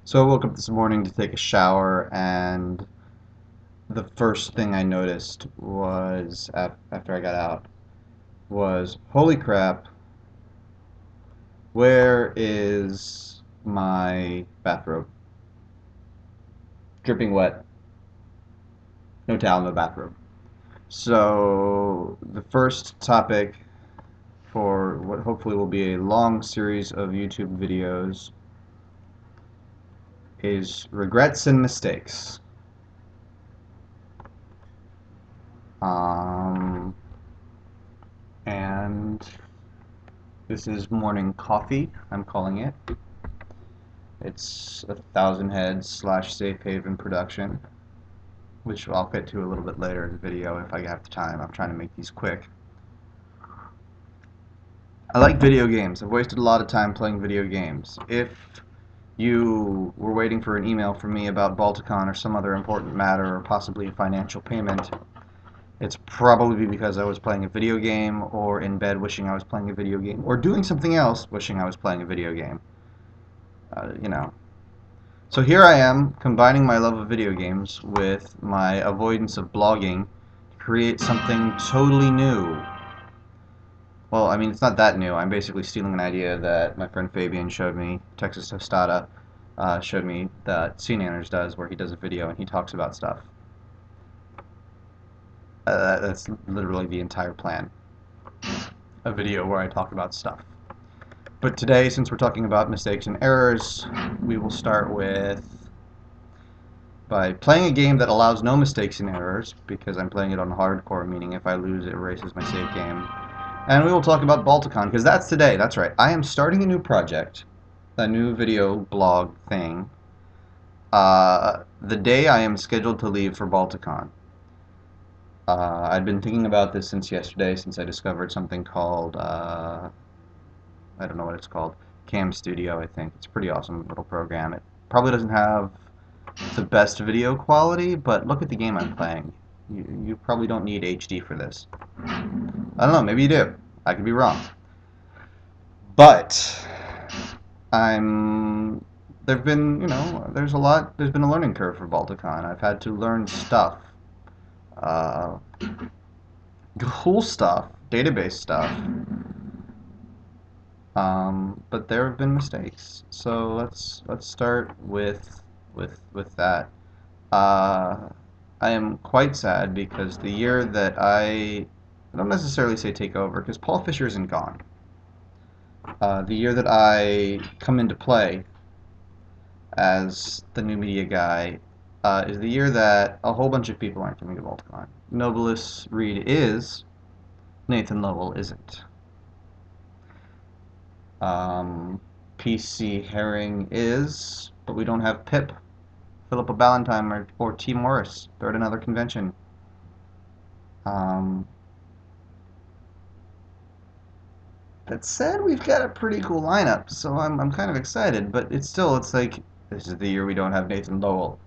So I woke up this morning to take a shower, and the first thing I noticed was after I got out was, holy crap, where is my bathrobe? Dripping wet, no towel, no bathrobe. So the first topic for what hopefully will be a long series of YouTube videos is regrets and mistakes. Um, and This is morning coffee, I'm calling it. It's a Thousand Heads slash Safe Haven production, which I'll get to a little bit later in the video if I have the time. I'm trying to make these quick. I like video games. I've wasted a lot of time playing video games. If you were waiting for an email from me about Balticon or some other important matter or possibly a financial payment, it's probably because I was playing a video game or in bed wishing I was playing a video game or doing something else wishing I was playing a video game. You know. So here I am, combining my love of video games with my avoidance of blogging to create something totally new. Well, I mean, it's not that new. I'm basically stealing an idea that my friend Fabian showed me, Texas Tostada, showed me that CNanners does, where he does a video and he talks about stuff. That's literally the entire plan. A video where I talk about stuff. But today, since we're talking about mistakes and errors, we will start by playing a game that allows no mistakes and errors, because I'm playing it on hardcore, meaning if I lose, it erases my save game. And we will talk about Balticon, because that's today, that's right. I am starting a new project, a new video blog thing, the day I am scheduled to leave for Balticon. I'd been thinking about this since yesterday, since I discovered something called, I don't know what it's called, Cam Studio, I think. It's a pretty awesome little program. It probably doesn't have the best video quality, but look at the game I'm playing. You probably don't need HD for this. I don't know, maybe you do. I could be wrong. But there've been, there's been a learning curve for Balticon. I've had to learn stuff. Uh, cool stuff, database stuff. But there have been mistakes. So let's start with that. I am quite sad because the year that I don't necessarily say take over, because Paul Fisher isn't gone. The year that I come into play as the new media guy is the year that a whole bunch of people aren't coming to Balticon. Nobilis Reed is, Nathan Lowell isn't. PC Herring is, but we don't have Pip, Philippa Ballantyne, or T. Morris. They're at another convention. That said, we've got a pretty cool lineup, so I'm kind of excited, but it's like, this is the year we don't have Nathan Lowell.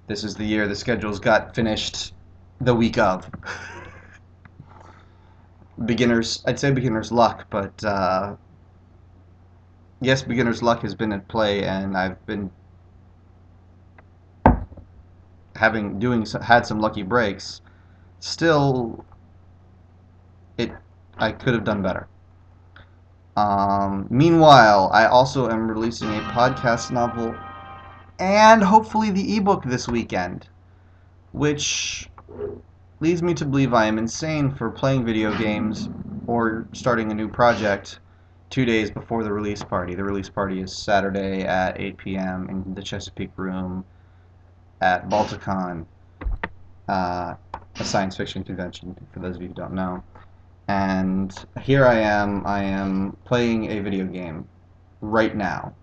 This is the year the schedules got finished the week of. I'd say beginner's luck, but yes, beginner's luck has been at play, and I've been had some lucky breaks. Still, I could have done better. Meanwhile, I also am releasing a podcast novel and hopefully the ebook this weekend, which leads me to believe I am insane for playing video games or starting a new project 2 days before the release party. The release party is Saturday at 8 p.m. in the Chesapeake Room at Balticon, a science fiction convention, for those of you who don't know. And here I am playing a video game right now.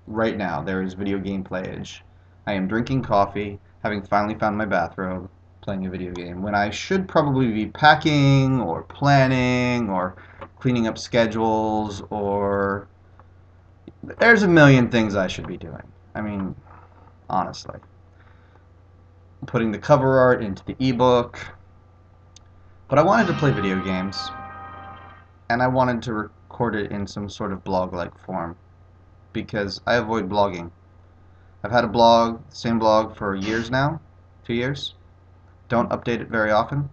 Right now, there is video game playage. I am drinking coffee, having finally found my bathrobe, playing a video game, when I should probably be packing, or planning, or cleaning up schedules, or there's a million things I should be doing. I mean, honestly. Putting the cover art into the ebook. But I wanted to play video games, and I wanted to record it in some sort of blog-like form, because I avoid blogging. I've had a blog, same blog for years now, 2 years. Don't update it very often.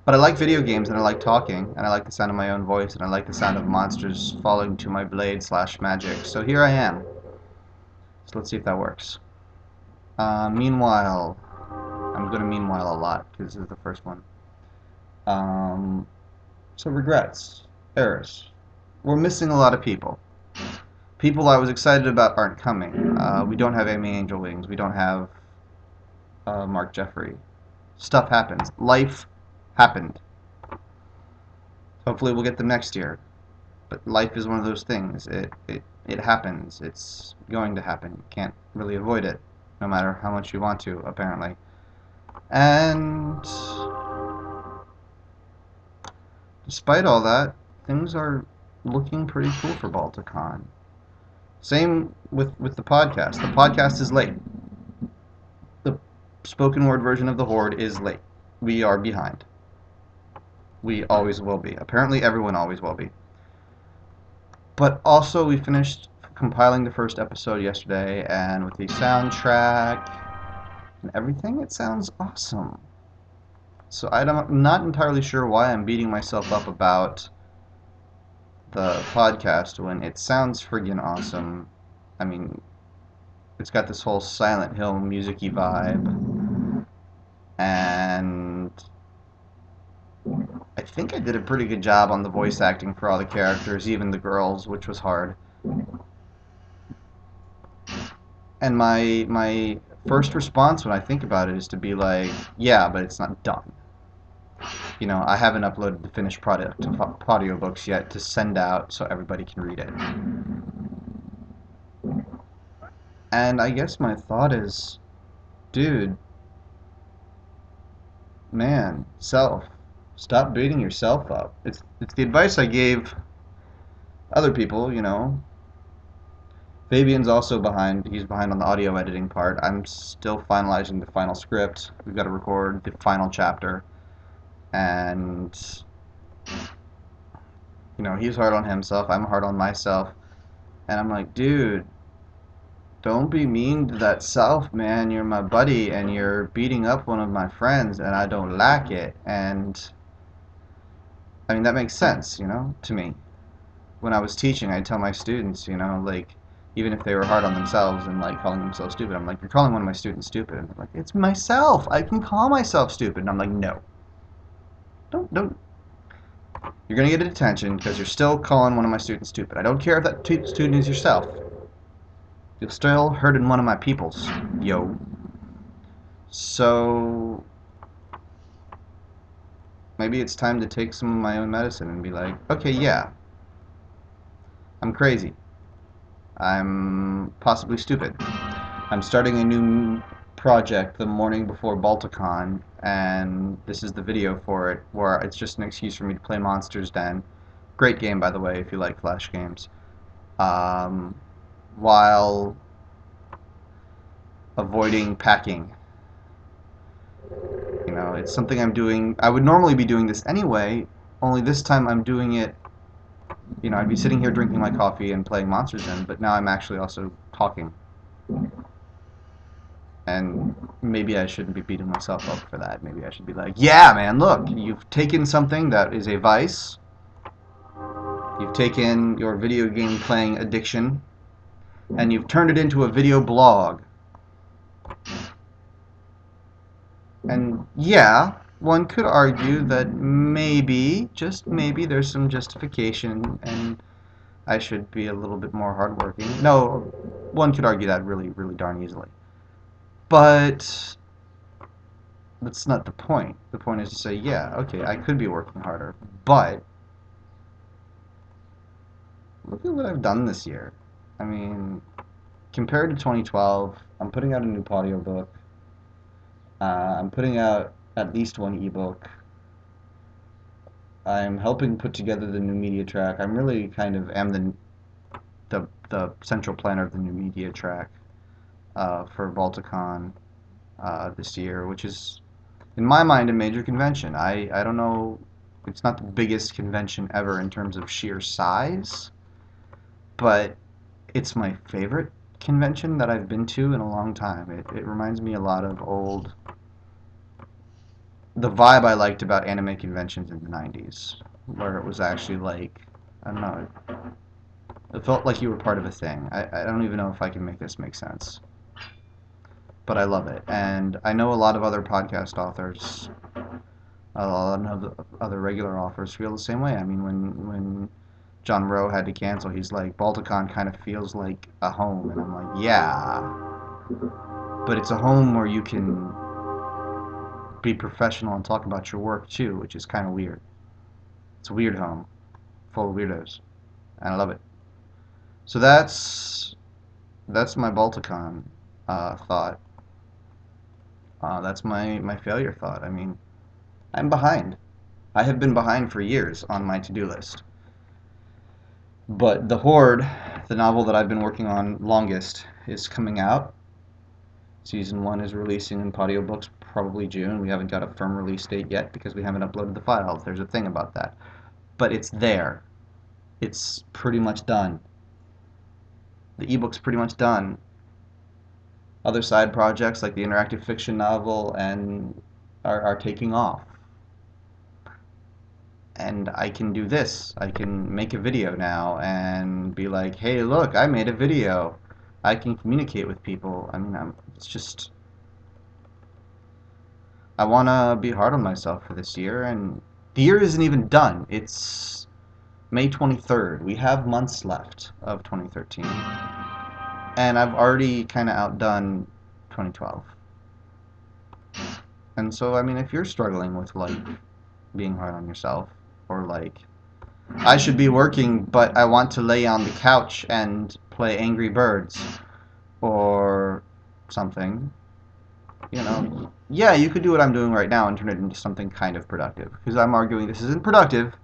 But I like video games and I like talking and I like the sound of my own voice and I like the sound of monsters falling to my blade / magic. So here I am. So let's see if that works. Meanwhile, I'm going to meanwhile a lot because this is the first one. So regrets, errors. We're missing a lot of people. People I was excited about aren't coming. We don't have Amy Angel Wings. We don't have Mark Jeffrey. Stuff happens. Life happened. Hopefully we'll get them next year. But life is one of those things. It happens. It's going to happen. You can't really avoid it, no matter how much you want to, apparently. And despite all that, things are looking pretty cool for Balticon. Same with the podcast. The podcast is late. The spoken word version of The Horde is late. We are behind. We always will be. Apparently everyone always will be. But also we finished compiling the first episode yesterday, and with the soundtrack and everything, it sounds awesome. So I'm not entirely sure why I'm beating myself up about the podcast when it sounds friggin' awesome. I mean, it's got this whole Silent Hill music-y vibe, and I think I did a pretty good job on the voice acting for all the characters, even the girls, which was hard. And my first response when I think about it is to be like, yeah, but it's not done. You know, I haven't uploaded the finished product to audiobooks yet to send out so everybody can read it. And I guess my thought is, dude, man, stop beating yourself up. It's the advice I gave other people, you know. Fabian's also behind. He's behind on the audio editing part. I'm still finalizing the final script. We've got to record the final chapter. And, you know, he's hard on himself. I'm hard on myself. And I'm like, dude, don't be mean to that self, man. You're my buddy, and you're beating up one of my friends, and I don't like it. And, I mean, that makes sense, you know, to me. When I was teaching, I'd tell my students, you know, like, even if they were hard on themselves and, like, calling themselves stupid, I'm like, you're calling one of my students stupid. And they're like, it's myself. I can call myself stupid. And I'm like, no. Don't. You're going to get a detention because you're still calling one of my students stupid. I don't care if that student is yourself. You're still hurting one of my peoples, yo. So maybe it's time to take some of my own medicine and be like, okay, yeah, I'm crazy. I'm possibly stupid. I'm starting a new project the morning before Balticon, and this is the video for it, where it's just an excuse for me to play Monsters Den. Great game, by the way, if you like Flash games. While avoiding packing. You know, it's something I'm doing. I would normally be doing this anyway, only this time I'm doing it. You know, I'd be sitting here drinking my coffee and playing Monsters Den, but now I'm actually also talking. And maybe I shouldn't be beating myself up for that. Maybe I should be like, yeah, man, look, you've taken something that is a vice. You've taken your video game playing addiction, and you've turned it into a video blog. And yeah, one could argue that maybe, just maybe, there's some justification and I should be a little bit more hardworking. No, one could argue that really, really darn easily. But that's not the point. The point is to say, yeah, okay, I could be working harder, but look at what I've done this year. I mean, compared to 2012, I'm putting out a new audiobook. I'm putting out at least one ebook. I'm helping put together the new media track. I'm really kind of am the central planner of the new media track for Balticon this year, which is, in my mind, a major convention. I don't know, it's not the biggest convention ever in terms of sheer size, but it's my favorite convention that I've been to in a long time. It reminds me a lot of the vibe I liked about anime conventions in the 90s, where it was actually like, I don't know, it felt like you were part of a thing. I don't even know if I can make this make sense, but I love it. And I know a lot of other podcast authors, a lot of other regular authors feel the same way. I mean, when John Rowe had to cancel, he's like, Balticon kind of feels like a home. And I'm like, yeah, but it's a home where you can be professional and talk about your work too, which is kind of weird. It's a weird home, full of weirdos, and I love it. So that's my Balticon thought. That's my failure thought. I mean, I'm behind. I have been behind for years on my to-do list. But The Horde, the novel that I've been working on longest, is coming out. Season 1 is releasing in audiobooks probably June. We haven't got a firm release date yet because we haven't uploaded the files. There's a thing about that. But it's there. It's pretty much done. The ebook's pretty much done. Other side projects like the interactive fiction novel and are taking off. And I can do this. I can make a video now and be like, hey, look, I made a video. I can communicate with people. I mean, it's just, I want to be hard on myself for this year, and the year isn't even done. It's May 23rd. We have months left of 2013, and I've already kind of outdone 2012. And so, I mean, if you're struggling with, like, being hard on yourself, or, like, I should be working, but I want to lay on the couch and play Angry Birds, or something, you know, yeah, you could do what I'm doing right now and turn it into something kind of productive. Because I'm arguing this isn't productive,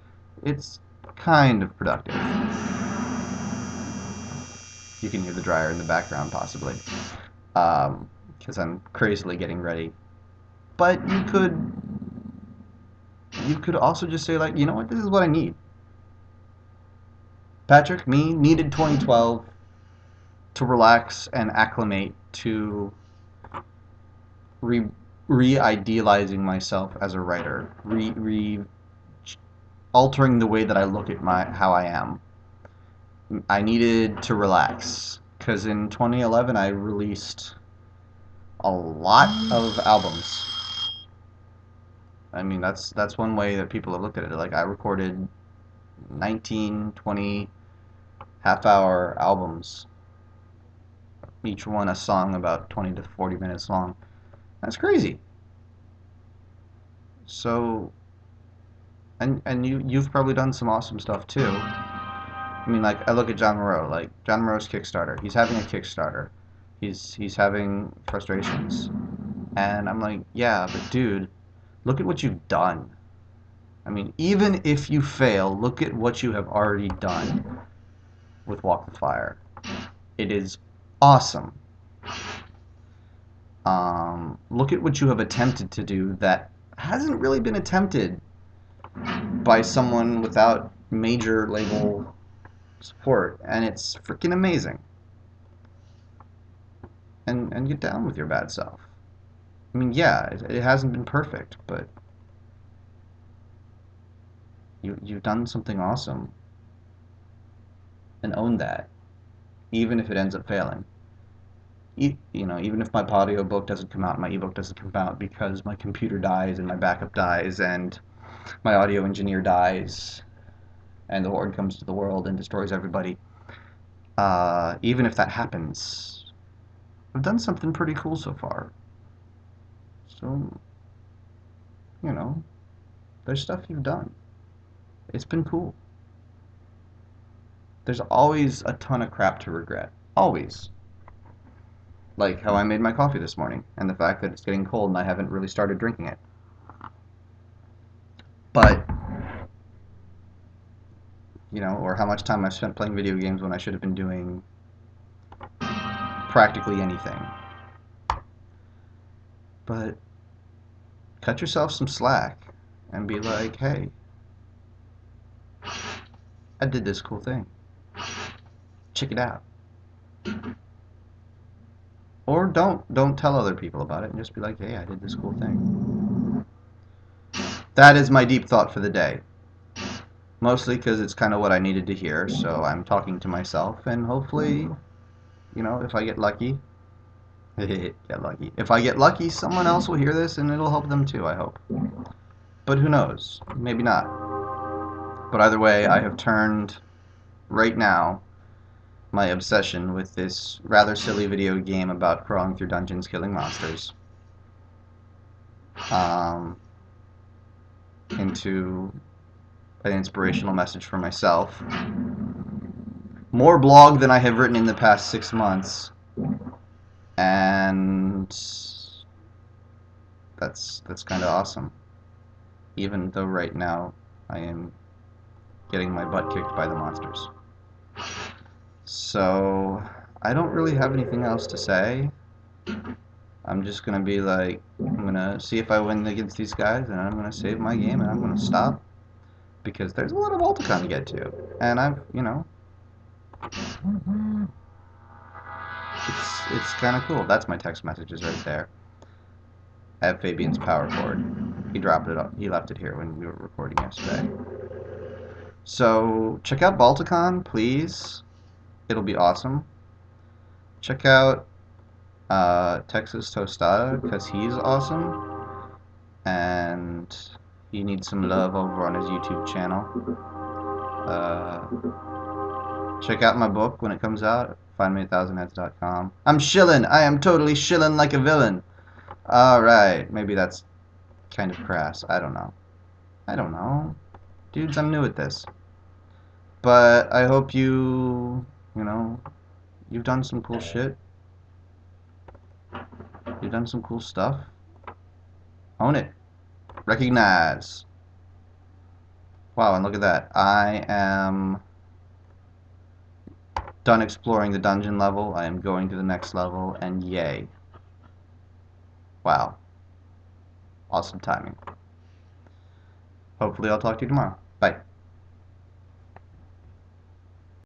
it's kind of productive. You can hear the dryer in the background, possibly, because I'm crazily getting ready. But you could also just say, like, you know what, this is what I need. Patrick, me, needed 2012 to relax and acclimate to re-idealizing myself as a writer, altering the way that I look at how I am. I needed to relax because in 2011 I released a lot of albums. I mean, that's one way that people have looked at it. Like, I recorded 19, 20 half-hour albums, each one a song about 20 to 40 minutes long. That's crazy. So, and you've probably done some awesome stuff too. I mean, like, I look at John Moreau, like John Moreau's Kickstarter. He's having a Kickstarter. He's having frustrations, and I'm like, yeah, but dude, look at what you've done. I mean, even if you fail, look at what you have already done with Walk the Fire. It is awesome. Look at what you have attempted to do that hasn't really been attempted by someone without major label support, and it's freaking amazing. And get down with your bad self. I mean, yeah, it hasn't been perfect, but you've done something awesome, and own that, even if it ends up failing. You know, even if my audio book doesn't come out, my ebook doesn't come out because my computer dies and my backup dies and my audio engineer dies and the Horde comes to the world and destroys everybody. Even if that happens, I've done something pretty cool so far. So, you know, there's stuff you've done. It's been cool. There's always a ton of crap to regret. Always. Like how I made my coffee this morning, and the fact that it's getting cold and I haven't really started drinking it. But, you know, or how much time I've spent playing video games when I should have been doing practically anything. But cut yourself some slack and be like, hey, I did this cool thing. Check it out. Or don't tell other people about it and just be like, hey, I did this cool thing. That is my deep thought for the day. Mostly because it's kind of what I needed to hear, so I'm talking to myself, and hopefully, if I get lucky, get lucky. If I get lucky, someone else will hear this and it'll help them too, I hope. But who knows? Maybe not. But either way, I have turned, right now, my obsession with this rather silly video game about crawling through dungeons killing monsters into an inspirational message for myself. More blog than I have written in the past 6 months, and that's kind of awesome. Even though right now I am getting my butt kicked by the monsters. So I don't really have anything else to say. I'm just gonna be like, I'm gonna see if I win against these guys, and I'm gonna save my game, and I'm gonna stop, because there's a lot of Alticon to get to, and it's kind of cool. That's my text messages right there. I have Fabian's power cord. He dropped it. He left it here when we were recording yesterday. So check out Balticon, please. It'll be awesome. Check out Texas Tostada, because he's awesome, and he needs some love over on his YouTube channel. Check out my book when it comes out. FindMe1000heads.com. I'm shillin'. I am totally shillin' like a villain. Alright, maybe that's kind of crass. I don't know. Dudes, I'm new at this. But I hope you've done some cool shit. You've done some cool stuff. Own it. Recognize. Wow, and look at that. I am done exploring the dungeon level. I am going to the next level, and yay. Wow. Awesome timing. Hopefully I'll talk to you tomorrow. Bye.